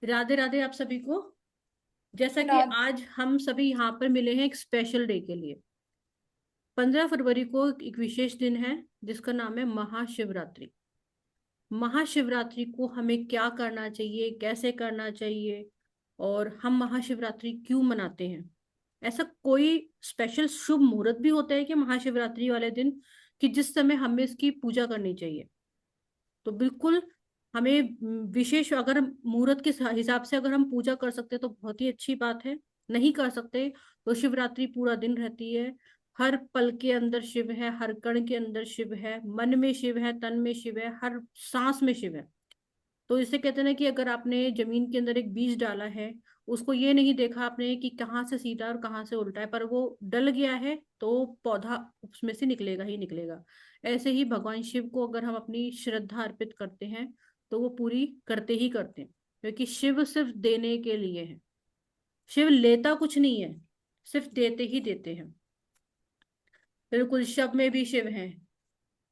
राधे राधे आप सभी को। जैसा कि रात। आज हम सभी यहाँ पर मिले हैं एक स्पेशल डे के लिए। 15 फरवरी को एक विशेष दिन है जिसका नाम है महाशिवरात्रि। महाशिवरात्रि को हमें क्या करना चाहिए, कैसे करना चाहिए, और हम महाशिवरात्रि क्यों मनाते हैं। ऐसा कोई स्पेशल शुभ मुहूर्त भी होता है कि महाशिवरात्रि वाले दिन, कि जिस समय हमें इसकी पूजा करनी चाहिए। तो बिल्कुल हमें विशेष, अगर हम मुहूर्त के हिसाब से अगर हम पूजा कर सकते हैं तो बहुत ही अच्छी बात है। नहीं कर सकते तो शिवरात्रि पूरा दिन रहती है। हर पल के अंदर शिव है, हर कण के अंदर शिव है, मन में शिव है, तन में शिव है, हर सांस में शिव है। तो इसे कहते हैं ना कि अगर आपने जमीन के अंदर एक बीज डाला है, उसको ये नहीं देखा आपने कि कहाँ से सीधा और कहाँ से उल्टा है, पर वो डल गया है तो पौधा उसमें से निकलेगा ही निकलेगा। ऐसे ही भगवान शिव को अगर हम अपनी श्रद्धा अर्पित करते हैं तो वो पूरी करते ही करते हैं, क्योंकि शिव सिर्फ देने के लिए है। शिव लेता कुछ नहीं है, सिर्फ देते ही देते हैं। बिल्कुल, शव में भी शिव है।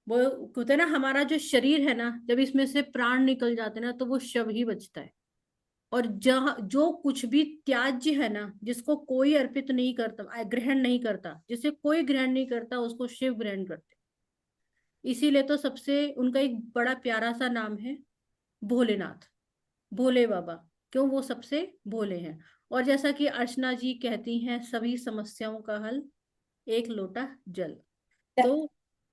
वो कहते हैं ना, हमारा जो शरीर है ना, जब इसमें से प्राण निकल जाते हैं ना तो वो शव ही बचता है। और जहाँ जो कुछ भी त्याज्य है ना, जिसको कोई अर्पित नहीं करता, ग्रहण नहीं करता, जिसे कोई ग्रहण नहीं करता, उसको शिव ग्रहण करते। इसीलिए तो सबसे उनका एक बड़ा प्यारा सा नाम है भोलेनाथ, भोले बाबा। क्यों? वो सबसे भोले हैं। और जैसा कि अर्चना जी कहती हैं, सभी समस्याओं का हल एक लोटा जल। तो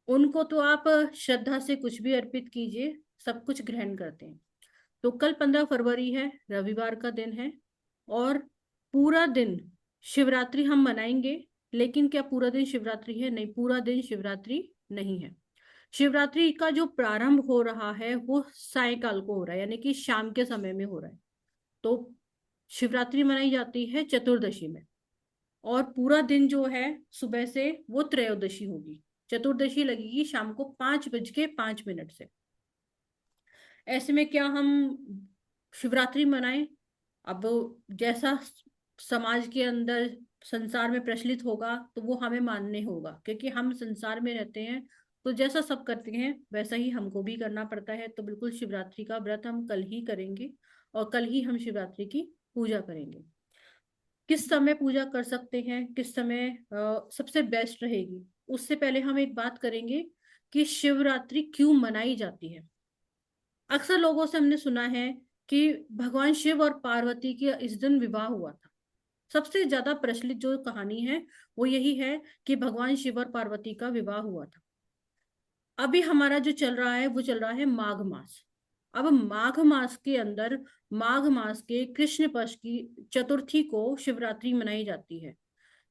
उनको तो आप श्रद्धा से कुछ भी अर्पित कीजिए, सब कुछ ग्रहण करते हैं। तो कल 15 फरवरी है, रविवार का दिन है। और पूरा दिन शिवरात्रि हम मनाएंगे। लेकिन क्या पूरा दिन शिवरात्रि है? नहीं, पूरा दिन शिवरात्रि नहीं है। शिवरात्रि का जो प्रारंभ हो रहा है वो सायकाल को हो रहा है, यानी कि शाम के समय में हो रहा है। तो शिवरात्रि मनाई जाती है चतुर्दशी में। और पूरा दिन जो है सुबह से वो त्रयोदशी होगी। चतुर्दशी लगेगी शाम को 5:05 से। ऐसे में क्या हम शिवरात्रि मनाएं? अब जैसा समाज के अंदर, संसार में प्रचलित होगा तो वो हमें मानने होगा, क्योंकि हम संसार में रहते हैं। तो जैसा सब करते हैं वैसा ही हमको भी करना पड़ता है। तो बिल्कुल शिवरात्रि का व्रत हम कल ही करेंगे, और कल ही हम शिवरात्रि की पूजा करेंगे। किस समय पूजा कर सकते हैं, किस समय सबसे बेस्ट रहेगी, उससे पहले हम एक बात करेंगे कि शिवरात्रि क्यों मनाई जाती है। अक्सर लोगों से हमने सुना है कि भगवान शिव और पार्वती के इस दिन विवाह हुआ था। सबसे ज्यादा प्रचलित जो कहानी है वो यही है कि भगवान शिव और पार्वती का विवाह हुआ था। अभी हमारा जो चल रहा है वो चल रहा है माघ मास। अब माघ मास के अंदर, माघ मास के कृष्ण पक्ष की चतुर्थी को शिवरात्रि मनाई जाती है।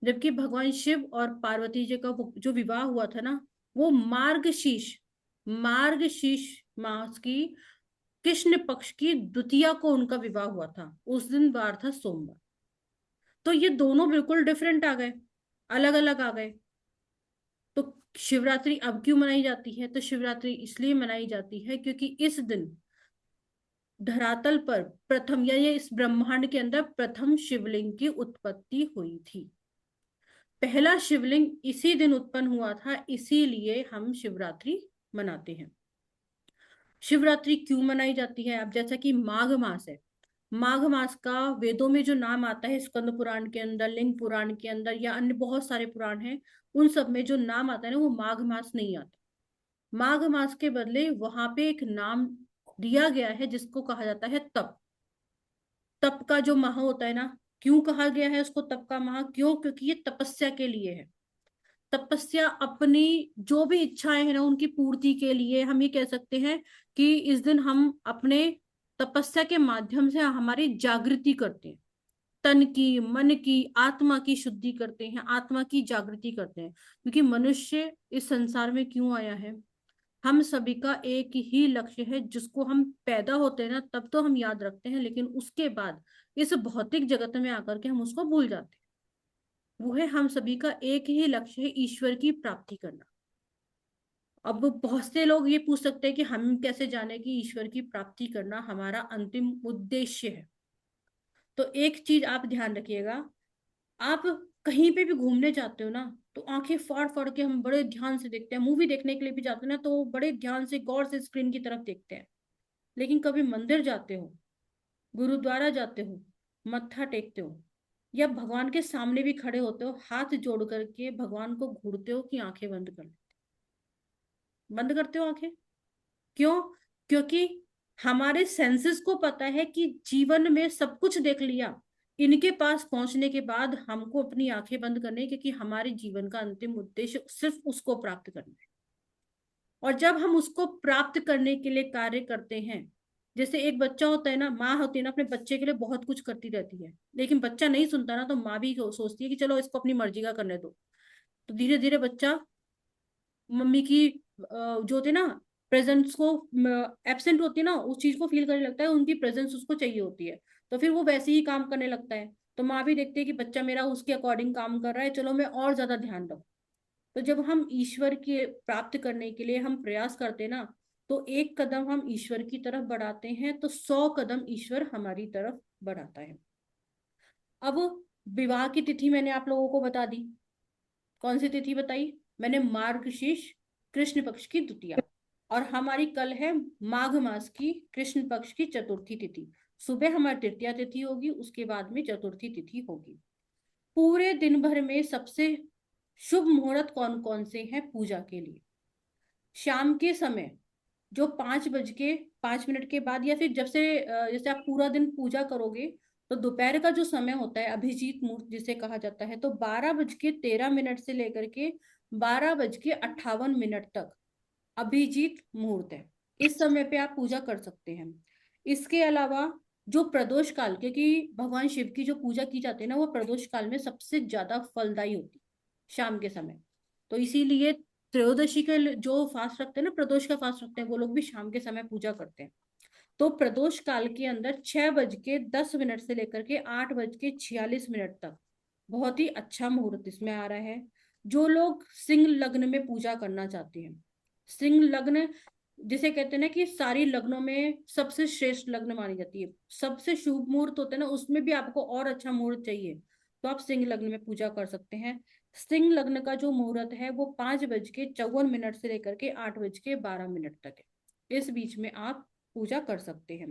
जबकि भगवान शिव और पार्वती जी का जो विवाह हुआ था ना, वो मार्गशीर्ष मार्गशीर्ष मास की कृष्ण पक्ष की द्वितीया को उनका विवाह हुआ था। उस दिन वार था सोमवार। तो ये दोनों बिल्कुल डिफरेंट आ गए, अलग अलग आ गए। तो शिवरात्रि अब क्यों मनाई जाती है? तो शिवरात्रि इसलिए मनाई जाती है क्योंकि इस दिन धरातल पर प्रथम, या ये इस ब्रह्मांड के अंदर प्रथम शिवलिंग की उत्पत्ति हुई थी। पहला शिवलिंग इसी दिन उत्पन्न हुआ था, इसीलिए हम शिवरात्रि मनाते हैं। शिवरात्रि क्यों मनाई जाती है? अब जैसा कि माघ मास है, माघ मास का वेदों में जो नाम आता है, स्कंद पुराण के अंदर, लिंग पुराण के अंदर, या अन्य बहुत सारे पुराण हैं, उन सब में जो नाम आता है ना, वो माघ मास नहीं आता। माघ मास के बदले वहां पे एक नाम दिया गया है जिसको कहा जाता है तप। तप का जो माह होता है ना, क्यों कहा गया है उसको तप का माह? क्यों? क्योंकि ये तपस्या के लिए है। तपस्या, अपनी जो भी इच्छाएं हैं ना उनकी पूर्ति के लिए हम ये कह सकते हैं कि इस दिन हम अपने तपस्या के माध्यम से हमारी जागृति करते हैं। तन की, मन की, आत्मा की शुद्धि करते हैं, आत्मा की जागृति करते हैं। क्योंकि मनुष्य इस संसार में क्यों आया है? हम सभी का एक ही लक्ष्य है, जिसको हम पैदा होते हैं ना तब तो हम याद रखते हैं, लेकिन उसके बाद इस भौतिक जगत में आकर के हम उसको भूल जाते हैं। वो है, हम सभी का एक ही लक्ष्य है, ईश्वर की प्राप्ति करना। अब बहुत से लोग ये पूछ सकते हैं कि हम कैसे जाने कि ईश्वर की प्राप्ति करना हमारा अंतिम उद्देश्य है। तो एक चीज आप ध्यान रखिएगा, आप कहीं पे भी घूमने जाते हो ना, तो आंखें फाड़ फाड़ के हम बड़े ध्यान से देखते हैं। मूवी देखने के लिए भी जाते हैं ना, तो बड़े ध्यान से, गौर से स्क्रीन की तरफ देखते हैं। लेकिन कभी मंदिर जाते हो गुरुद्वारा जाते हो, मत्था टेकते हो, या भगवान के सामने भी खड़े होते हो, हाथ जोड़ करके भगवान को घूरते हो कि आंखें बंद कर, बंद करते हो आंखें? क्यों? क्योंकि हमारे सेंसेस को पता है कि जीवन में सब कुछ देख लिया, इनके पास पहुंचने के बाद हमको अपनी आंखें बंद करनी है, क्योंकि हमारे जीवन का अंतिम उद्देश्य सिर्फ उसको प्राप्त करना है। और जब हम उसको प्राप्त करने के लिए कार्य करते हैं, जैसे एक बच्चा होता है ना, माँ होती है ना, अपने बच्चे के लिए बहुत कुछ करती रहती है, लेकिन बच्चा नहीं सुनता ना, तो माँ भी सोचती है कि चलो इसको अपनी मर्जी का करने दो। तो धीरे धीरे बच्चा मम्मी की जो होती है ना प्रेजेंस को, एब्सेंट होती है ना, उस चीज को फील करने लगता है, उनकी प्रेजेंस उसको चाहिए होती है। तो फिर वो वैसे ही काम करने लगता है। तो माँ भी देखती है कि बच्चा मेरा उसके अकॉर्डिंग काम कर रहा है, चलो मैं और ज्यादा ध्यान दूं। तो जब हम ईश्वर के प्राप्त करने के लिए हम प्रयास करते हैं ना, तो एक कदम हम ईश्वर की तरफ बढ़ाते हैं, तो 100 कदम ईश्वर हमारी तरफ बढ़ाता है। अब विवाह की तिथि मैंने आप लोगों को बता दी। कौन सी तिथि बताई मैंने? मार्गशीर्ष कृष्ण पक्ष की द्वितीया। और हमारी कल है माघ मास की कृष्ण पक्ष की चतुर्थी तिथि। सुबह हमारी तृतीया तिथि होगी, उसके बाद में चतुर्थी तिथि होगी। पूरे दिन भर में सबसे शुभ मुहूर्त कौन कौन से हैं पूजा के लिए? शाम के समय, जो 5 बज के 5 मिनट के बाद, या फिर जब से जैसे आप पूरा दिन पूजा करोगे, तो दोपहर का जो समय होता है अभिजीत मुहूर्त जिसे कहा जाता है, तो 12:13 से लेकर के 12:58 तक अभिजीत मुहूर्त है। इस समय पे आप पूजा कर सकते हैं। इसके अलावा जो प्रदोष काल, क्योंकि भगवान शिव की जो पूजा की जाती है ना, वो प्रदोष काल में सबसे ज्यादा फलदायी होती है, शाम के समय। तो इसीलिए त्रयोदशी के जो फास्ट रखते हैं ना, प्रदोष का फास्ट रखते हैं, वो लोग भी शाम के समय पूजा करते हैं। तो प्रदोष काल के अंदर 6:10 से लेकर के 8:46 तक बहुत ही अच्छा मुहूर्त इसमें आ रहा है। जो लोग सिंह लग्न में पूजा करना चाहते हैं, सिंह लग्न जिसे कहते हैं ना कि सारी लग्नों में सबसे श्रेष्ठ लग्न मानी जाती है, सबसे शुभ मुहूर्त होते हैं ना, उसमें भी आपको और अच्छा मुहूर्त चाहिए, तो आप सिंह लग्न में पूजा कर सकते हैं। सिंह लग्न का जो मुहूर्त है वो 5:54 से लेकर के 8:12 तक है। इस बीच में आप पूजा कर सकते हैं।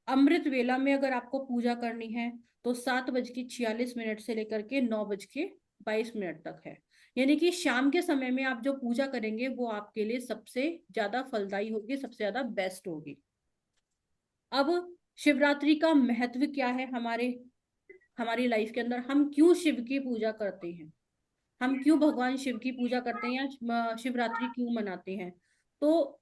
अमृत वेला में अगर आपको पूजा करनी है, तो 7:46 से लेकर के 9:22 तक है। यानी कि शाम के समय में आप जो पूजा करेंगे वो आपके लिए सबसे ज्यादा फलदायी होगी, सबसे ज्यादा बेस्ट होगी। अब शिवरात्रि का महत्व क्या है हमारे हमारी लाइफ के अंदर? हम क्यों शिव की पूजा करते हैं? हम क्यों भगवान शिव की पूजा करते हैं, या शिवरात्रि क्यों मनाते हैं? तो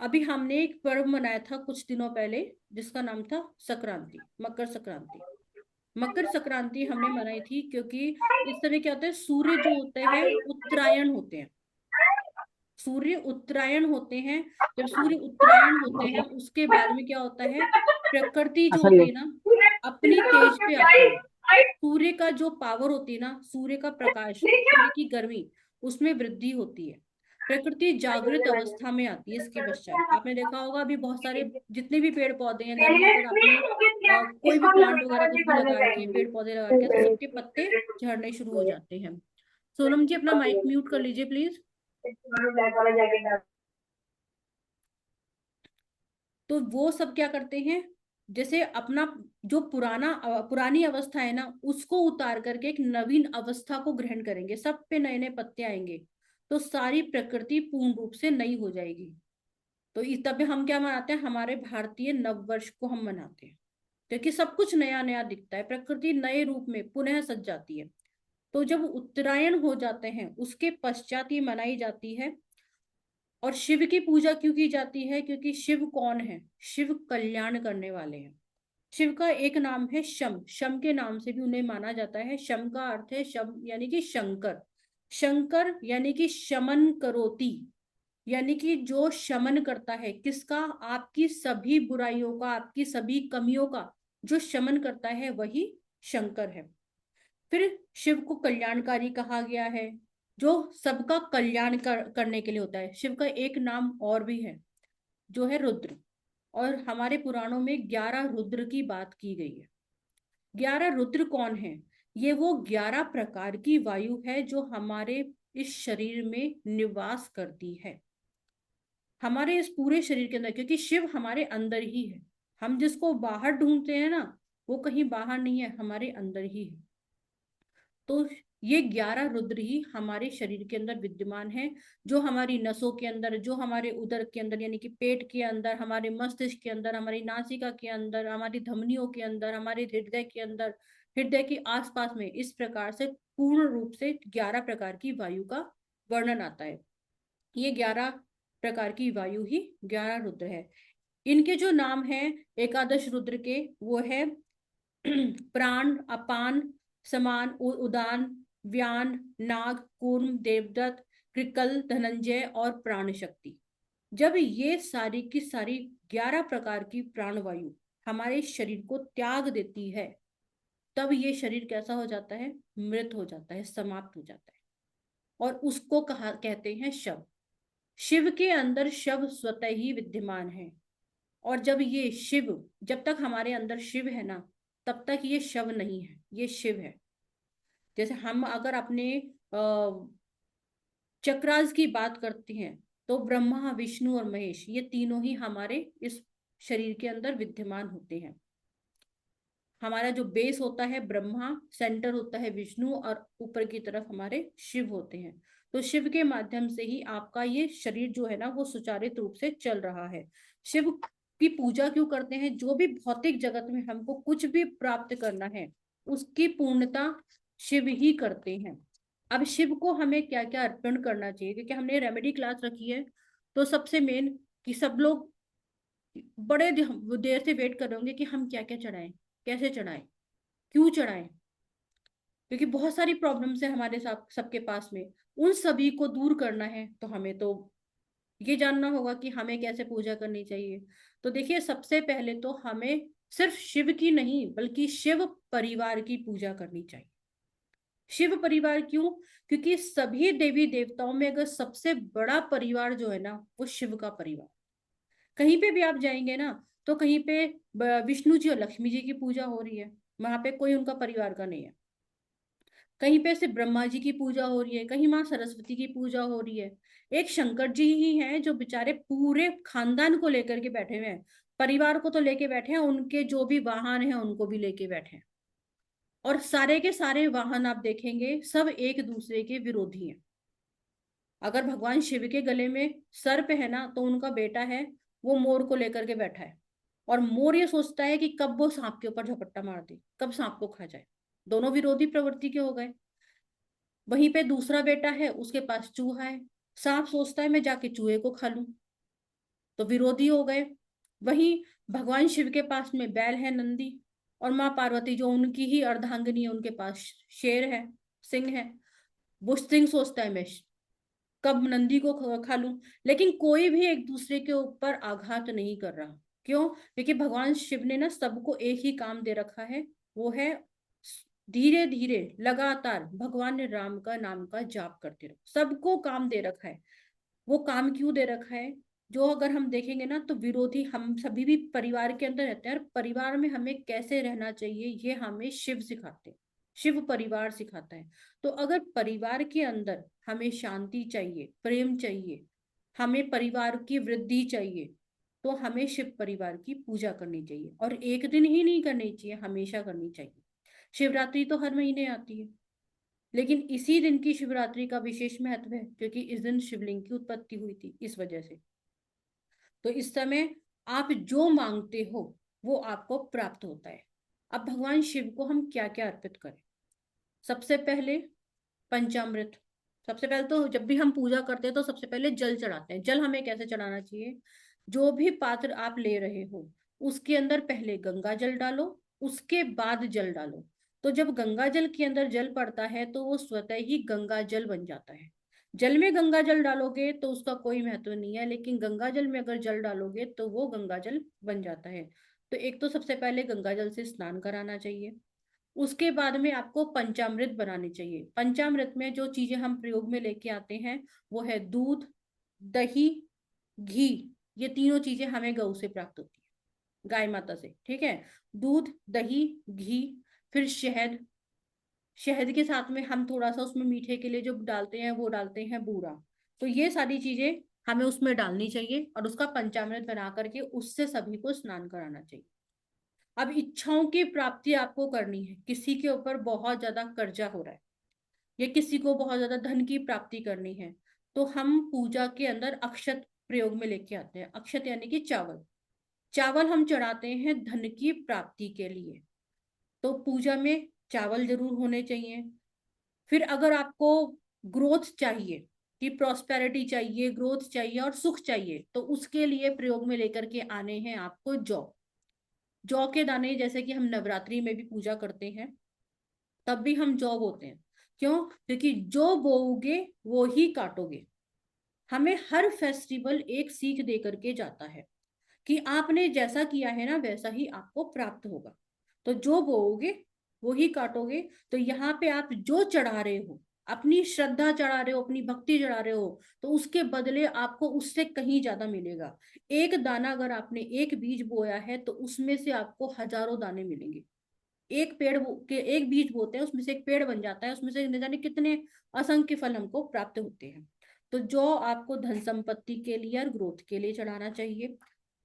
अभी हमने एक पर्व मनाया था कुछ दिनों पहले, जिसका नाम था संक्रांति, मकर संक्रांति। मकर संक्रांति हमने मनाई थी क्योंकि इस समय क्या होता है, सूर्य जो होते हैं उत्तरायण होते हैं। सूर्य उत्तरायण होते हैं। जब सूर्य उत्तरायण होते हैं, उसके बाद में क्या होता है, प्रकृति जो होती है ना अपनी तेज पे आती है। सूर्य का जो पावर होती है ना, सूर्य का प्रकाश, सूर्य की गर्मी, उसमें वृद्धि होती है। प्रकृति जागृत अवस्था में आती है। इसके पश्चात आपने देखा होगा, अभी बहुत सारे जितने भी पेड़ पौधे हैं घर में, अगर आपने कोई भी प्लांट वगैरह कुछ भी लगा रखे हैं, पेड़ पौधे लगा रखे हैं, तो सबके पत्ते झड़ने शुरू हो जाते हैं। सोनम जी अपना माइक म्यूट कर लीजिए प्लीज। तो वो सब क्या करते हैं, जैसे अपना जो पुरानी अवस्था है ना, उसको उतार करके एक नवीन अवस्था को ग्रहण करेंगे, सब पे नए नए पत्ते आएंगे, तो सारी प्रकृति पूर्ण रूप से नई हो जाएगी। तो इस तब हम क्या मनाते हैं, हमारे भारतीय नववर्ष को हम मनाते हैं, क्योंकि सब कुछ नया नया दिखता है, प्रकृति नए रूप में पुनः सज जाती है। तो जब उत्तरायण हो जाते हैं, उसके पश्चात ये मनाई जाती है। और शिव की पूजा क्यों की जाती है? क्योंकि शिव कौन है? शिव कल्याण करने वाले हैं। शिव का एक नाम है शम, शम के नाम से भी उन्हें माना जाता है। शम का अर्थ है शम यानी कि शंकर, शंकर यानी कि शमन करोति, यानी कि जो शमन करता है, किसका? आपकी सभी बुराइयों का, आपकी सभी कमियों का जो शमन करता है वही शंकर है। फिर शिव को कल्याणकारी कहा गया है, जो सबका कल्याण करने के लिए होता है। शिव का एक नाम और भी है, जो है रुद्र। और हमारे पुराणों में 11 रुद्र की बात की गई है। 11 रुद्र कौन है? ये वो 11 प्रकार की वायु है जो हमारे इस शरीर में निवास करती है, हमारे इस पूरे शरीर के अंदर, क्योंकि शिव हमारे अंदर ही है। हम जिसको बाहर ढूंढते हैं ना, वो कहीं बाहर नहीं है, हमारे अंदर ही है। तो ये 11 रुद्र ही हमारे शरीर के अंदर विद्यमान है, जो हमारी नसों के अंदर, जो हमारे उदर के अंदर यानी कि पेट के अंदर, हमारे मस्तिष्क के अंदर, हमारी नासिका के अंदर, हमारी धमनियों के अंदर, हमारे हृदय के अंदर, हृदय के आसपास में, इस प्रकार से पूर्ण रूप से 11 प्रकार की वायु का वर्णन आता है। ये 11 प्रकार की वायु ही 11 रुद्र है। इनके जो नाम है एकादश रुद्र के, वो है प्राण, अपान, समान, उदान, व्यान, नाग, कूर्म, देवदत्त, कृकल, धनंजय और प्राण शक्ति। जब ये सारी की सारी 11 प्रकार की प्राणवायु हमारे शरीर को त्याग देती है, तब ये शरीर कैसा हो जाता है? मृत हो जाता है, समाप्त हो जाता है। और उसको कहा कहते हैं शव। शिव के अंदर शव स्वतः ही विद्यमान है। और जब ये शिव, जब तक हमारे अंदर शिव है ना, तब तक ये शव नहीं है, ये शिव है। जैसे हम अगर अपने चक्रास की बात करते हैं, तो ब्रह्मा, विष्णु और महेश, ये तीनों ही हमारे इस शरीर के अंदर विद्यमान होते हैं। हमारा जो बेस होता है ब्रह्मा, सेंटर होता है विष्णु, और ऊपर की तरफ हमारे शिव होते हैं। तो शिव के माध्यम से ही आपका ये शरीर जो है ना, वो सुचारित रूप से चल रहा है। शिव की पूजा क्यों करते हैं? जो भी भौतिक जगत में हमको कुछ भी प्राप्त करना है, उसकी पूर्णता शिव ही करते हैं। अब शिव को हमें क्या क्या अर्पण करना चाहिए, क्योंकि हमने रेमेडी क्लास रखी है, तो सबसे मेन कि सब लोग बड़े देर से वेट कर रहे होंगे कि हम क्या क्या चढ़ाएं, कैसे चढ़ाएं, क्यों चढ़ाएं। क्योंकि बहुत सारी प्रॉब्लम्स है हमारे साथ सबके पास में, उन सभी को दूर करना है, तो हमें तो ये जानना होगा कि हमें कैसे पूजा करनी चाहिए। तो देखिए, सबसे पहले तो हमें सिर्फ शिव की नहीं, बल्कि शिव परिवार की पूजा करनी चाहिए। शिव परिवार क्यों? क्योंकि सभी देवी देवताओं में अगर सबसे बड़ा परिवार जो है ना, वो शिव का परिवार। कहीं पे भी आप जाएंगे ना, तो कहीं पे विष्णु जी और लक्ष्मी जी की पूजा हो रही है, वहां पे कोई उनका परिवार का नहीं है। कहीं पे सिर्फ ब्रह्मा जी की पूजा हो रही है, कहीं माँ सरस्वती की पूजा हो रही है। एक शंकर जी ही हैं जो बेचारे पूरे खानदान को लेकर के बैठे हुए हैं, परिवार को तो लेके बैठे हैं, उनके जो भी वाहन हैं उनको भी लेके बैठे हैं। और सारे के सारे वाहन आप देखेंगे, सब एक दूसरे के विरोधी हैं। अगर भगवान शिव के गले में सर्प है ना, तो उनका बेटा है, वो मोर को लेकर के बैठा है। और मोर ये सोचता है कि कब वो सांप के ऊपर झपट्टा मार दे, कब सांप को खा जाए। दोनों विरोधी प्रवृत्ति के हो गए। वहीं पे दूसरा बेटा है, उसके पास चूहा है, सांप सोचता है मैं जाके चूहे को खा लूं, तो विरोधी हो गए। वहीं भगवान शिव के पास में बैल है, नंदी, और माँ पार्वती जो उनकी ही अर्धांगिनी है, उनके पास शेर है, सिंह है। वो सिंह सोचता है मैं कब नंदी को खा लूं। लेकिन कोई भी एक दूसरे के ऊपर आघात नहीं कर रहा। क्यों? क्योंकि भगवान शिव ने ना सबको एक ही काम दे रखा है, वो है धीरे धीरे लगातार भगवान ने राम का नाम का जाप करते रहो। सबको काम दे रखा है। वो काम क्यों दे रखा है? जो अगर हम देखेंगे ना, तो विरोधी हम सभी भी परिवार के अंदर रहते हैं, और परिवार में हमें कैसे रहना चाहिए ये हमें शिव सिखाते हैं, शिव परिवार सिखाता है। तो अगर परिवार के अंदर हमें शांति चाहिए, प्रेम चाहिए, हमें परिवार की वृद्धि चाहिए, तो हमें शिव परिवार की पूजा करनी चाहिए। और एक दिन ही नहीं करनी चाहिए, हमेशा करनी चाहिए। शिवरात्रि तो हर महीने आती है, लेकिन इसी दिन की शिवरात्रि का विशेष महत्व है, क्योंकि इस दिन शिवलिंग की उत्पत्ति हुई थी, इस वजह से। तो इस समय आप जो मांगते हो वो आपको प्राप्त होता है। अब भगवान शिव को हम क्या क्या अर्पित करें? सबसे पहले पंचामृत। सबसे पहले तो जब भी हम पूजा करते हैं, तो सबसे पहले जल चढ़ाते हैं। जल हमें कैसे चढ़ाना चाहिए? जो भी पात्र आप ले रहे हो, उसके अंदर पहले गंगा जल डालो, उसके बाद जल डालो। तो जब गंगा जल के अंदर जल पड़ता है, तो वो स्वतः ही गंगा जल बन जाता है। जल में गंगा जल डालोगे तो उसका कोई महत्व नहीं है, लेकिन गंगा जल में अगर जल डालोगे तो वो गंगा जल बन जाता है। तो एक तो सबसे पहले गंगा जल से स्नान कराना चाहिए। उसके बाद में आपको पंचामृत बनानी चाहिए। पंचामृत में जो चीजें हम प्रयोग में लेके आते हैं, वो है दूध, दही, घी। ये तीनों चीजें हमें गौ से प्राप्त होती है, गाय माता से, ठीक है। दूध, दही, घी, फिर शहद। शहद के साथ में हम थोड़ा सा उसमें मीठे के लिए जो डालते हैं, वो डालते हैं बूरा। तो ये सारी चीजें हमें उसमें डालनी चाहिए और उसका पंचामृत बना करके उससे सभी को स्नान कराना चाहिए। अब इच्छाओं की प्राप्ति आपको करनी है, किसी के ऊपर बहुत ज्यादा कर्जा हो रहा है या किसी को बहुत ज्यादा धन की प्राप्ति करनी है, तो हम पूजा के अंदर अक्षत प्रयोग में लेके आते हैं। अक्षत यानी कि चावल। चावल हम चढ़ाते हैं धन की प्राप्ति के लिए। तो पूजा में चावल जरूर होने चाहिए। फिर अगर आपको ग्रोथ चाहिए, कि प्रॉस्पेरिटी चाहिए, ग्रोथ चाहिए और सुख चाहिए, तो उसके लिए प्रयोग में लेकर के आने हैं आपको जौ। जौ के दाने, जैसे कि हम नवरात्रि में भी पूजा करते हैं तब भी हम जौ बोते हैं। क्यों? क्योंकि जो बोओगे वो ही काटोगे। हमें हर फेस्टिवल एक सीख दे करके जाता है कि आपने जैसा किया है ना वैसा ही आपको प्राप्त होगा। तो जो बोओगे वो ही काटोगे। तो यहाँ पे आप जो चढ़ा रहे हो, अपनी श्रद्धा चढ़ा रहे हो, अपनी भक्ति चढ़ा रहे हो, तो उसके बदले आपको उससे कहीं ज्यादा मिलेगा। एक दाना अगर आपने एक बीज बोया है तो उसमें से आपको हजारों दाने मिलेंगे। एक पेड़ के एक बीज बोते हैं, उसमें से एक पेड़ बन जाता है, उसमें से न जाने कितने असंख्य फल हमको प्राप्त होते हैं। तो जो आपको धन संपत्ति के लिए और ग्रोथ के लिए चढ़ाना चाहिए।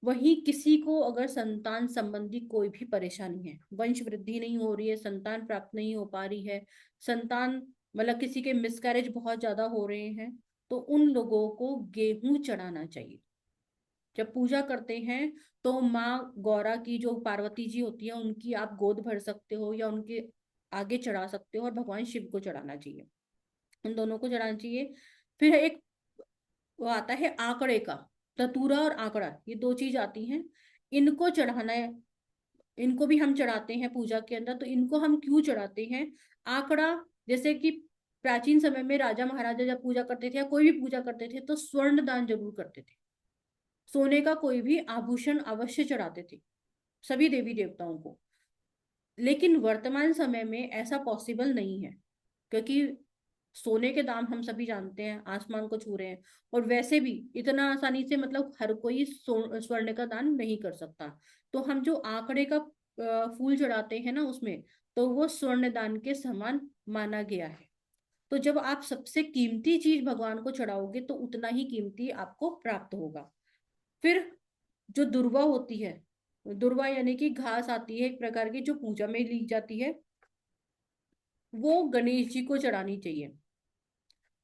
वही किसी को अगर संतान संबंधी कोई भी परेशानी है, वंश वृद्धि नहीं हो रही है, संतान प्राप्त नहीं हो पा रही है, संतान मतलब किसी के मिसकैरेज बहुत ज्यादा हो रहे हैं, तो उन लोगों को गेहूं चढ़ाना चाहिए। जब पूजा करते हैं तो माँ गौरा की जो पार्वती जी होती है उनकी आप गोद भर सकते हो या उनके आगे चढ़ा सकते हो, और भगवान शिव को चढ़ाना चाहिए। उन दोनों को चढ़ाना चाहिए। फिर एक वो आता है आंकड़े का। धतूरा और आंकड़ा, ये दो चीज आती हैं। इनको चढ़ाना है। इनको भी हम चढ़ाते हैं पूजा के अंदर। तो इनको हम क्यों चढ़ाते हैं? आंकड़ा, जैसे कि प्राचीन समय में राजा महाराजा जब पूजा करते थे या कोई भी पूजा करते थे तो स्वर्ण दान जरूर करते थे। सोने का कोई भी आभूषण अवश्य चढ़ाते थे सभी देवी देवताओं को। लेकिन वर्तमान समय में ऐसा पॉसिबल नहीं है, क्योंकि सोने के दाम हम सभी जानते हैं, आसमान को छू रहे हैं। और वैसे भी इतना आसानी से मतलब हर कोई स्वर्ण का दान नहीं कर सकता। तो हम जो आंकड़े का फूल चढ़ाते हैं ना उसमें, तो वो स्वर्ण दान के समान माना गया है। तो जब आप सबसे कीमती चीज भगवान को चढ़ाओगे तो उतना ही कीमती आपको प्राप्त होगा। फिर जो दुर्वा होती है, दुर्वा यानी कि घास आती है एक प्रकार की जो पूजा में ली जाती है, वो गणेश जी को चढ़ानी चाहिए।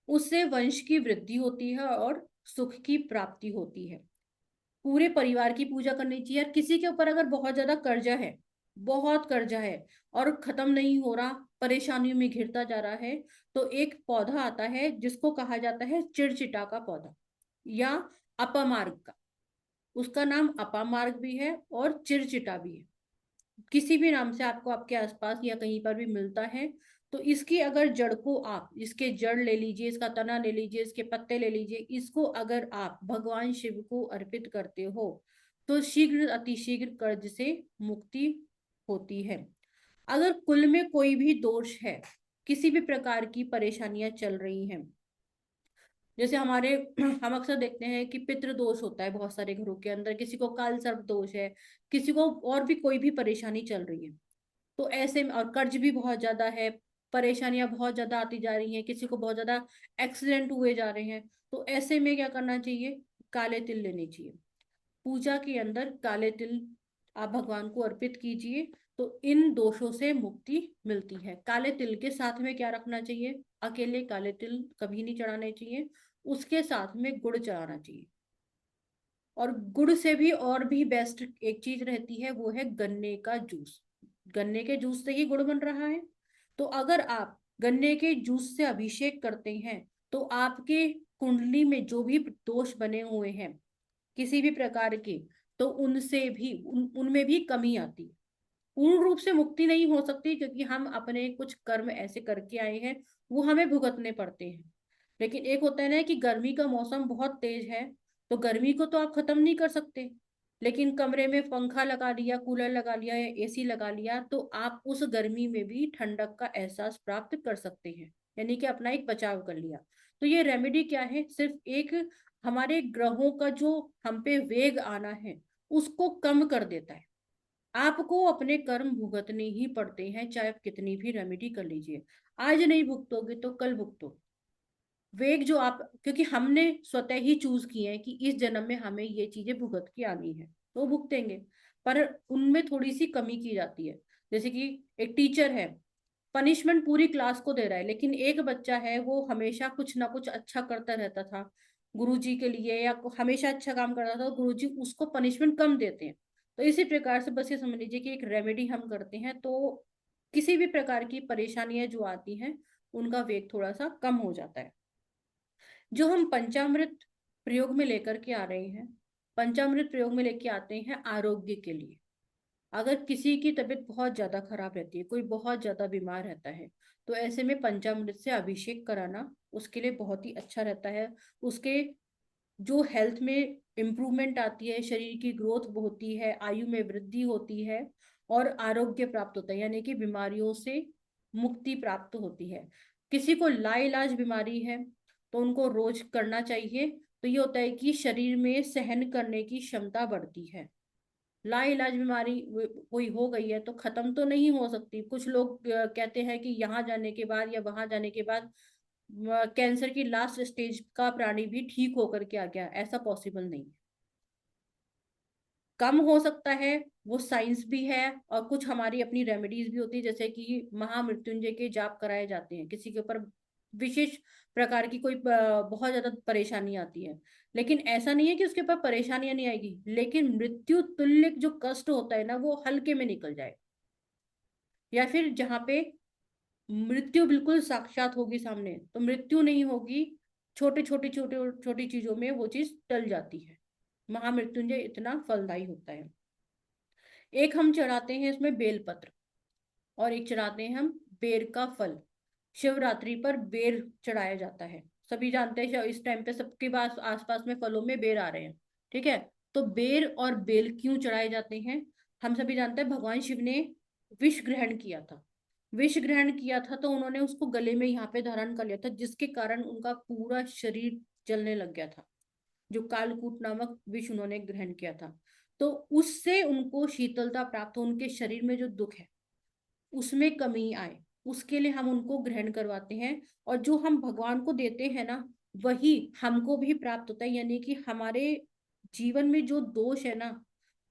उससे वंश की वृद्धि होती है और सुख की प्राप्ति होती है। पूरे परिवार की पूजा करनी चाहिए। और किसी के ऊपर अगर बहुत ज्यादा कर्जा है, बहुत कर्जा है और खत्म नहीं हो रहा, परेशानियों में घिरता जा रहा है, तो एक पौधा आता है जिसको कहा जाता है चिड़चिटा का पौधा या अपमार्ग का। उसका नाम अपामार्ग भी है और चिरचिटा भी है। किसी भी नाम से आपको आपके आसपास या कहीं पर भी मिलता है। तो इसकी अगर जड़ को आप, इसके जड़ ले लीजिए, इसका तना ले लीजिए, इसके पत्ते ले लीजिए, इसको अगर आप भगवान शिव को अर्पित करते हो तो शीघ्र अतिशीघ्र कर्ज से मुक्ति होती है। अगर कुल में कोई भी दोष है, किसी भी प्रकार की परेशानियां चल रही हैं, जैसे हमारे हम अक्सर देखते हैं कि पितृ दोष होता है बहुत सारे घरों के अंदर, किसी को काल सर्प दोष है, किसी को और भी कोई भी परेशानी चल रही है, तो ऐसे में और कर्ज भी बहुत ज्यादा है, परेशानियां बहुत ज्यादा आती जा रही हैं, किसी को बहुत ज्यादा एक्सीडेंट हुए जा रहे हैं, तो ऐसे में क्या करना चाहिए? काले तिल लेने चाहिए। पूजा के अंदर काले तिल आप भगवान को अर्पित कीजिए, तो इन दोषों से मुक्ति मिलती है। काले तिल के साथ में क्या रखना चाहिए? अकेले काले तिल कभी नहीं चढ़ाने चाहिए, उसके साथ में गुड़ चढ़ाना चाहिए। और गुड़ से भी और भी बेस्ट एक चीज रहती है, वो है गन्ने का जूस। गन्ने के जूस से ही गुड़ बन रहा है। तो अगर आप गन्ने के जूस से अभिषेक करते हैं तो आपके कुंडली में जो भी दोष बने हुए हैं किसी भी प्रकार के, तो उनसे भी उनमें भी कमी आती है। पूर्ण रूप से मुक्ति नहीं हो सकती, क्योंकि हम अपने कुछ कर्म ऐसे करके आए हैं, वो हमें भुगतने पड़ते हैं। लेकिन एक होता है ना कि गर्मी का मौसम बहुत तेज है, तो गर्मी को तो आप खत्म नहीं कर सकते, लेकिन कमरे में पंखा लगा लिया, कूलर लगा लिया या एसी लगा लिया, तो आप उस गर्मी में भी ठंडक का एहसास प्राप्त कर सकते हैं। यानी कि अपना एक बचाव कर लिया। तो ये रेमेडी क्या है? सिर्फ एक हमारे ग्रहों का जो हम पे वेग आना है उसको कम कर देता है। आपको अपने कर्म भुगतने ही पड़ते हैं, चाहे आप कितनी भी रेमेडी कर लीजिए। आज नहीं भुगतोगे तो कल भुगतो। वेग जो आप, क्योंकि हमने स्वतः ही चूज किए हैं कि इस जन्म में हमें ये चीजें भुगत के आनी है, तो वो भुगतेंगे। पर उनमें थोड़ी सी कमी की जाती है। जैसे कि एक टीचर है, पनिशमेंट पूरी क्लास को दे रहा है, लेकिन एक बच्चा है वो हमेशा कुछ ना कुछ अच्छा करता रहता था गुरुजी के लिए, या हमेशा अच्छा काम करता था, गुरुजी उसको पनिशमेंट कम देते हैं। तो इसी प्रकार से बस ये समझ लीजिए कि एक रेमेडी हम करते हैं, तो किसी भी प्रकार की परेशानियां जो आती हैं उनका वेग थोड़ा सा कम हो जाता है। जो हम पंचामृत प्रयोग में लेकर के आ रहे हैं, पंचामृत प्रयोग में लेके आते हैं आरोग्य के लिए। अगर किसी की तबीयत बहुत ज्यादा खराब रहती है, कोई बहुत ज्यादा बीमार रहता है, तो ऐसे में पंचामृत से अभिषेक कराना उसके लिए बहुत ही अच्छा रहता है। उसके जो हेल्थ में इम्प्रूवमेंट आती है, शरीर की ग्रोथ होती है, आयु में वृद्धि होती है, और आरोग्य प्राप्त होता है, यानी कि बीमारियों से मुक्ति प्राप्त होती है। किसी को लाइलाज बीमारी है तो उनको रोज करना चाहिए। तो ये होता है कि शरीर में सहन करने की क्षमता बढ़ती है। लाइलाज बीमारी कोई हो गई है तो खत्म तो नहीं हो सकती। कुछ लोग कहते हैं कि यहाँ जाने के बाद या वहां जाने के बाद कैंसर की लास्ट स्टेज का प्राणी भी ठीक होकर के आ गया, ऐसा पॉसिबल नहीं है। कम हो सकता है, वो साइंस भी है, और कुछ हमारी अपनी रेमेडीज भी होती है, जैसे कि महामृत्युंजय के जाप कराए जाते हैं किसी के ऊपर विशेष प्रकार की कोई बहुत ज्यादा परेशानी आती है। लेकिन ऐसा नहीं है कि उसके ऊपर परेशानियां नहीं आएगी, लेकिन मृत्यु तुल्य जो कष्ट होता है ना, वो हल्के में निकल जाए। या फिर जहाँ पे मृत्यु बिल्कुल साक्षात होगी सामने, तो मृत्यु नहीं होगी, छोटे छोटी चीजों में वो चीज टल जाती है। महामृत्युंजय इतना फलदायी होता है। एक हम चढ़ाते हैं इसमें बेलपत्र, और एक चढ़ाते हैं हम बेर का फल। शिवरात्रि पर बेर चढ़ाया जाता है। सभी जानते हैं इस टाइम पे सबके पास आसपास में फलों में बेर आ रहे हैं। ठीक है, तो बेर और बेल क्यों चढ़ाए जाते हैं? हम सभी जानते हैं भगवान शिव ने विष ग्रहण किया था। विष ग्रहण किया था तो उन्होंने उसको गले में यहाँ पे धारण कर लिया था, जिसके कारण उनका पूरा शरीर जलने लग गया था। जो कालकूट नामक विष उन्होंने ग्रहण किया था, तो उससे उनको शीतलता प्राप्त हो, उनके शरीर में जो दुख है उसमें कमी आए, उसके लिए हम उनको ग्रहण करवाते हैं। और जो हम भगवान को देते हैं ना, वही हमको भी प्राप्त होता है। यानी कि हमारे जीवन में जो दोष है ना,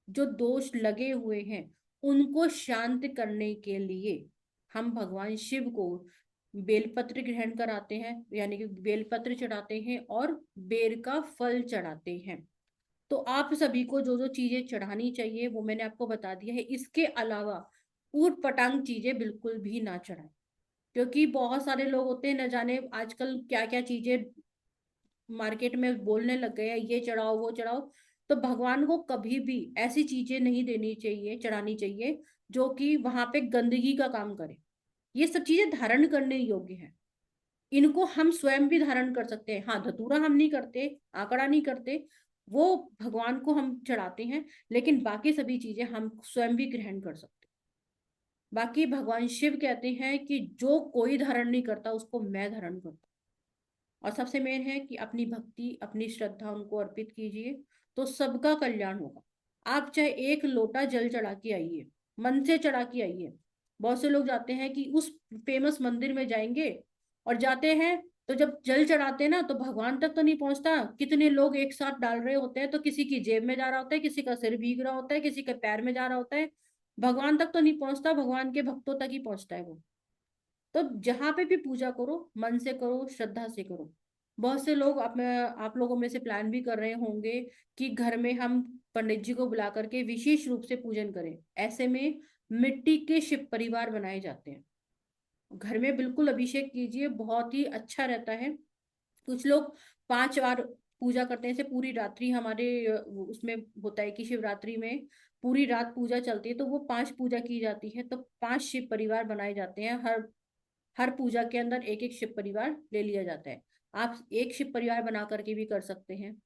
जो दोष लगे हुए हैं, उनको शांत करने के लिए हम भगवान शिव को बेलपत्र ग्रहण कराते हैं, यानी कि बेलपत्र चढ़ाते हैं और बेर का फल चढ़ाते हैं। तो आप सभी को जो जो चीजें चढ़ानी चाहिए वो मैंने आपको बता दिया है। इसके अलावा ऊट पटांग चीजें बिल्कुल भी ना चढ़ाएं, क्योंकि बहुत सारे लोग होते हैं, न जाने आजकल क्या क्या चीजें मार्केट में बोलने लग गए हैं, ये चढ़ाओ वो चढ़ाओ। तो भगवान को कभी भी ऐसी चीजें नहीं देनी चाहिए, चढ़ानी चाहिए जो कि वहां पे गंदगी का काम करे। ये सब चीजें धारण करने योग्य है। इनको हम स्वयं भी धारण कर सकते हैं। हाँ, धतूरा हम नहीं करते, आंकड़ा नहीं करते, वो भगवान को हम चढ़ाते हैं, लेकिन बाकी सभी चीजें हम स्वयं भी ग्रहण कर सकते हैं। बाकी भगवान शिव कहते हैं कि जो कोई धारण नहीं करता उसको मैं धारण करता हूँ। और सबसे मेन है कि अपनी भक्ति, अपनी श्रद्धा उनको अर्पित कीजिए, तो सबका कल्याण होगा। आप चाहे एक लोटा जल चढ़ा के आइए, मन से चढ़ा के आइए। बहुत से लोग जाते हैं कि उस फेमस मंदिर में जाएंगे, और जाते हैं तो जब जल चढ़ाते हैं ना तो भगवान तक तो नहीं पहुंचता। कितने लोग एक साथ डाल रहे होते हैं, तो किसी की जेब में जा रहा होता है, किसी का सिर भीग रहा होता है, किसी के पैर में जा रहा होता है। भगवान तक तो नहीं पहुंचता, भगवान के भक्तों तक ही पहुंचता है वो। तो जहां पे भी पूजा करो, मन से करो, श्रद्धा से करो। बहुत से लोग आप लोगों में से प्लान भी कर रहे होंगे कि घर में हम पंडित जी को बुला करके विशेष रूप से पूजन करें। ऐसे में मिट्टी के शिव परिवार बनाए जाते हैं, घर में बिल्कुल अभिषेक कीजिए, बहुत ही अच्छा रहता है। कुछ लोग 5 बार पूजा करते हैं। जैसे पूरी रात्रि हमारे उसमें होता है कि शिवरात्रि में पूरी रात पूजा चलती है, तो वो 5 पूजा की जाती है, तो 5 शिव परिवार बनाए जाते हैं। हर हर पूजा के अंदर एक एक शिव परिवार ले लिया जाता है। आप एक शिव परिवार बना करके भी कर सकते हैं,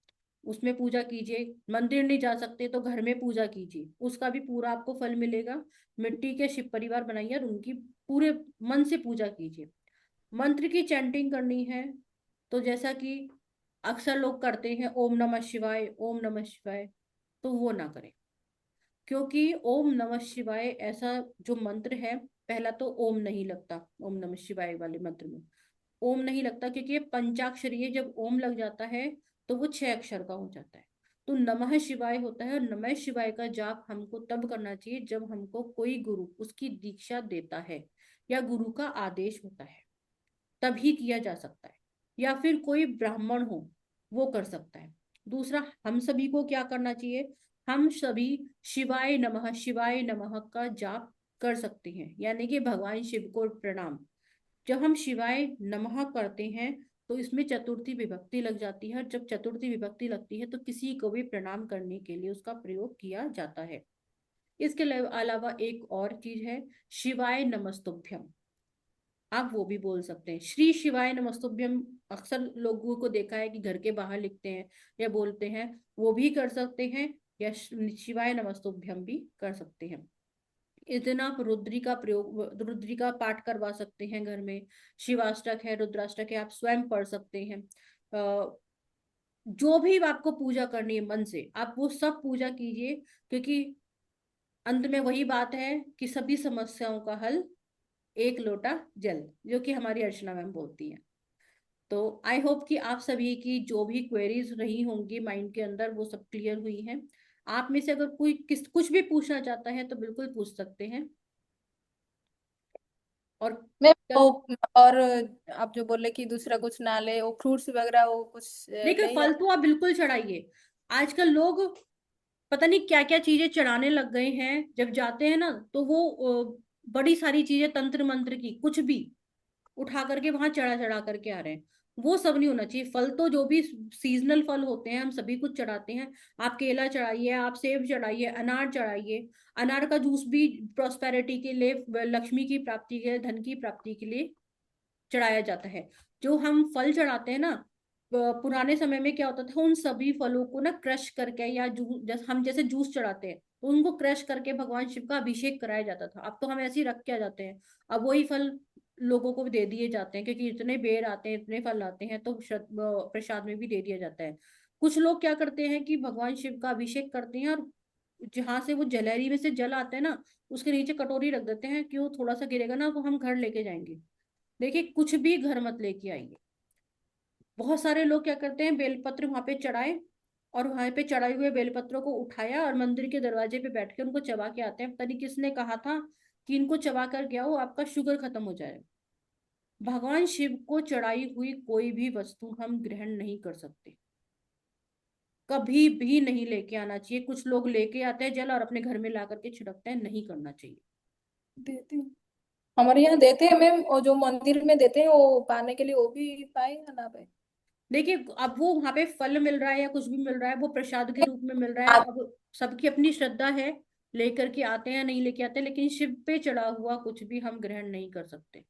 उसमें पूजा कीजिए। मंदिर नहीं जा सकते तो घर में पूजा कीजिए, उसका भी पूरा आपको फल मिलेगा। मिट्टी के शिव परिवार बनाइए और उनकी पूरे मन से पूजा कीजिए। मंत्र की चैंटिंग करनी है तो जैसा कि अक्सर लोग करते हैं, ओम नमः शिवाय, ओम नमः शिवाय, तो वो ना करें। क्योंकि ओम नमः शिवाय ऐसा जो मंत्र है, पहला तो ओम नहीं लगता ओम नमः शिवाय वाले मंत्र में। ओम नहीं लगता, क्योंकि ये पंचाक्षरी है। जब ओम लग जाता है तो वो 6 अक्षर का हो जाता है। तो नमः शिवाय होता है, और नमः शिवाय का जाप हमको तब करना चाहिए जब हमको कोई गुरु उसकी दीक्षा देता है या गुरु का आदेश होता है, तभी किया जा सकता है। या फिर कोई ब्राह्मण हो, वो कर सकता है। दूसरा, हम सभी को क्या करना चाहिए? हम सभी शिवाय नमः का जाप कर सकते हैं, यानी कि भगवान शिव को प्रणाम। जब हम शिवाय नमः करते हैं तो इसमें चतुर्थी विभक्ति लग जाती है। जब चतुर्थी विभक्ति लगती है तो किसी को भी प्रणाम करने के लिए उसका प्रयोग किया जाता है। इसके अलावा एक और चीज है, शिवाय नमस्तुभ्यम। आप वो भी बोल सकते हैं, श्री शिवाय नमस्तुभ्यम। अक्सर लोगों को देखा है कि घर के बाहर लिखते हैं या बोलते हैं, वो भी कर सकते हैं, या शिवाय नमस्तुभ्यम भी कर सकते हैं। इस दिन आप रुद्री का प्रयोग, रुद्री का पाठ करवा सकते हैं घर में। शिवाष्टक है, रुद्राष्टक है, आप स्वयं पढ़ सकते हैं। जो भी आपको पूजा करनी है मन से, आप वो सब पूजा कीजिए, क्योंकि अंत में वही बात है कि सभी समस्याओं का हल एक लोटा जल, जो कि हमारी अर्चना मैम बोलती है। तो आई होप कि आप सभी की जो भी क्वेरीज रही होंगी माइंड के अंदर, वो सब क्लियर हुई हैं। आप में से अगर कोई कुछ भी पूछना चाहता है तो बिल्कुल पूछ सकते हैं। और मैं वो, और आप जो बोले कि दूसरा कुछ ना ले, वो फ्रूट्स वगैरह वो कुछ देखिए, ले फल जा। तो आप बिल्कुल चढ़ाइए। आजकल लोग पता नहीं क्या क्या चीजें चढ़ाने लग गए हैं। जब जाते हैं ना तो वो बड़ी सारी चीजें तंत्र मंत्र की कुछ भी उठा करके वहां चढ़ा चढ़ा करके आ रहे हैं। वो सब नहीं होना चाहिए। फल तो जो भी सीजनल फल होते हैं हम सभी कुछ चढ़ाते हैं। आप केला चढ़ाइए, आप सेब चढ़ाइए, अनार चढ़ाइए। अनार का जूस भी प्रॉस्पेरिटी के लिए, लक्ष्मी की प्राप्ति के लिए, धन की प्राप्ति के लिए चढ़ाया जाता है। जो हम फल चढ़ाते हैं ना, पुराने समय में क्या होता था, उन सभी फलों को ना क्रश करके, या जैसे जूस चढ़ाते हैं तो उनको क्रश करके भगवान शिव का अभिषेक कराया जाता था। अब तो हम ऐसे ही रख के आ जाते हैं। अब वही फल लोगों को भी दे दिए जाते हैं, क्योंकि इतने बेर आते हैं, इतने फल आते हैं, तो प्रसाद में भी दे दिया जाता है। कुछ लोग क्या करते हैं कि भगवान शिव का अभिषेक करते हैं, और जहां से वो जलहरी में से जल आते हैं ना, उसके नीचे कटोरी रख देते हैं कि वो थोड़ा सा गिरेगा ना तो हम घर लेके जाएंगे। देखिए, कुछ भी घर मत लेके आइए। बहुत सारे लोग क्या करते हैं, बेलपत्र वहां पे चढ़ाए, और वहां पे चढ़ाए हुए बेलपत्रों को उठाया और मंदिर के दरवाजे पे बैठ के उनको चबा के आते हैं। पता नहीं किसने कहा था कि इनको चबा कर गया हो, आपका शुगर खत्म हो जाएगा। भगवान शिव को चढ़ाई हुई कोई भी वस्तु हम ग्रहण नहीं कर सकते। कभी भी नहीं लेके आना चाहिए। कुछ लोग लेके आते हैं जल और अपने घर में ला करके छिड़कते हैं, नहीं करना चाहिए। देते हैं, हमारे यहाँ देते हैं मैम, और जो मंदिर में देते हैं वो पाने के लिए, वो भी पाए या ना पाए। देखिए, अब वो वहां पे फल मिल रहा है या कुछ भी मिल रहा है, वो प्रसाद के रूप में मिल रहा है। आप अब सबकी अपनी श्रद्धा है, लेकर के आते हैं या नहीं लेके आते हैं, लेकिन शिव पे चढ़ा हुआ कुछ भी हम ग्रहण नहीं कर सकते।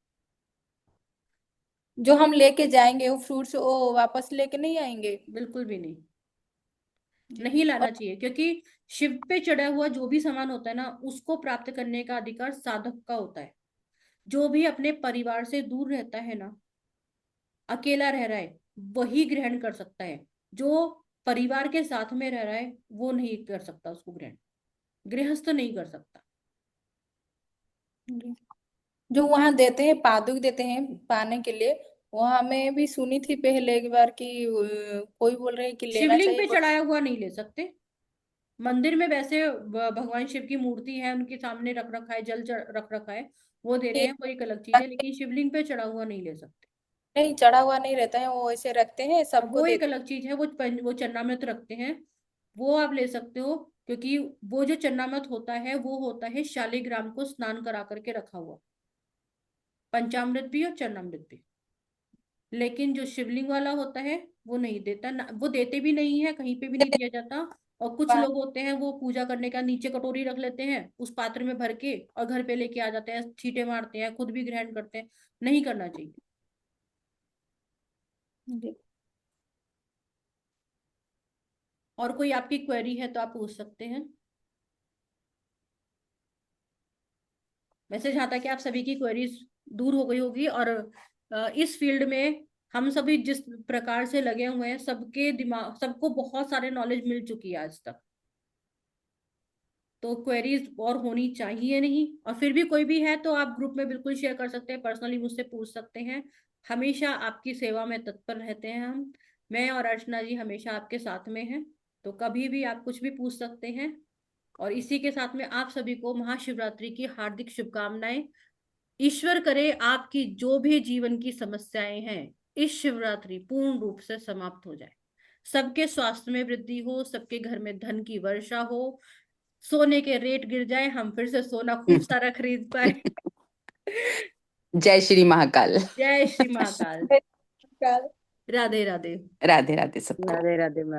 जो हम लेके जाएंगे वो फ्रूट्स, वो वापस लेके नहीं आएंगे। बिल्कुल भी नहीं, जी। नहीं और लाना चाहिए। क्योंकि शिव पे चढ़ा हुआ जो भी सामान होता है ना, उसको प्राप्त करने का अधिकार साधक का होता है। जो भी अपने परिवार से दूर रहता है ना, अकेला रह रहा है, वही ग्रहण कर सकता है। जो परिवार के साथ में रह रहा है वो नहीं कर सकता उसको ग्रहण। गृहस्थ नहीं कर सकता। जो वहां देते हैं, पादुक देते हैं पाने के लिए, वहां मैं भी सुनी थी पहले एक बार कि कोई बोल रहे हैं कि लेना शिवलिंग चाहिए पे चढ़ाया हुआ नहीं ले सकते। मंदिर में वैसे भगवान शिव की मूर्ति है, उनके सामने रख रखा है, जल रख रखा है, वो दे रहे हैं, वो एक अलग चीज है। लेकिन शिवलिंग पे चढ़ा हुआ नहीं ले सकते। नहीं, चढ़ा हुआ नहीं रहता है, वो ऐसे रखते हैं, अब सबको वो एक देते अलग चीज है। वो चन्नामृत रखते हैं, वो आप ले सकते हो। क्योंकि वो जो चन्नामृत होता है वो होता है शालिग्राम को स्नान करा करके रखा हुआ, पंचामृत भी और चन्नामृत भी। लेकिन जो शिवलिंग वाला होता है वो नहीं देता ना, वो देते भी नहीं है, कहीं पे भी नहीं दिया जाता। और कुछ हैं। लोग होते हैं वो पूजा करने का नीचे कटोरी रख लेते हैं, उस पात्र में भर के और घर पे लेके आ जाते हैं, छींटे मारते हैं, खुद भी ग्रहण करते हैं। नहीं करना चाहिए। जी। और कोई आपकी क्वेरी है तो आप पूछ सकते हैं। वैसे जहाँ तक कि आप सभी की क्वेरीज दूर हो गई होगी, और इस फील्ड में हम सभी जिस प्रकार से लगे हुए हैं, सबके दिमाग, सबको बहुत सारे नॉलेज मिल चुकी है आज तक। तो क्वेरीज और होनी चाहिए नहीं। और फिर भी कोई भी है तो आप ग्रुप में बिल्कुल शेयर कर सकते हैं, पर्सनली मुझसे पूछ सकते हैं। हमेशा आपकी सेवा में तत्पर रहते हैं हम। मैं और अर्चना जी हमेशा आपके साथ में हैं, तो कभी भी आप कुछ भी पूछ सकते हैं। और इसी के साथ में आप सभी को महाशिवरात्रि की हार्दिक शुभकामनाएं। ईश्वर करे आपकी जो भी जीवन की समस्याएं हैं इस शिवरात्रि पूर्ण रूप से समाप्त हो जाए। सबके स्वास्थ्य में वृद्धि हो, सबके घर में धन की वर्षा हो, सोने के रेट गिर जाए, हम फिर से सोना खूब सारा खरीद पाए। जय श्री महाकाल। जय श्री महाकाल। काल। राधे राधे। राधे राधे सबको। राधे राधे।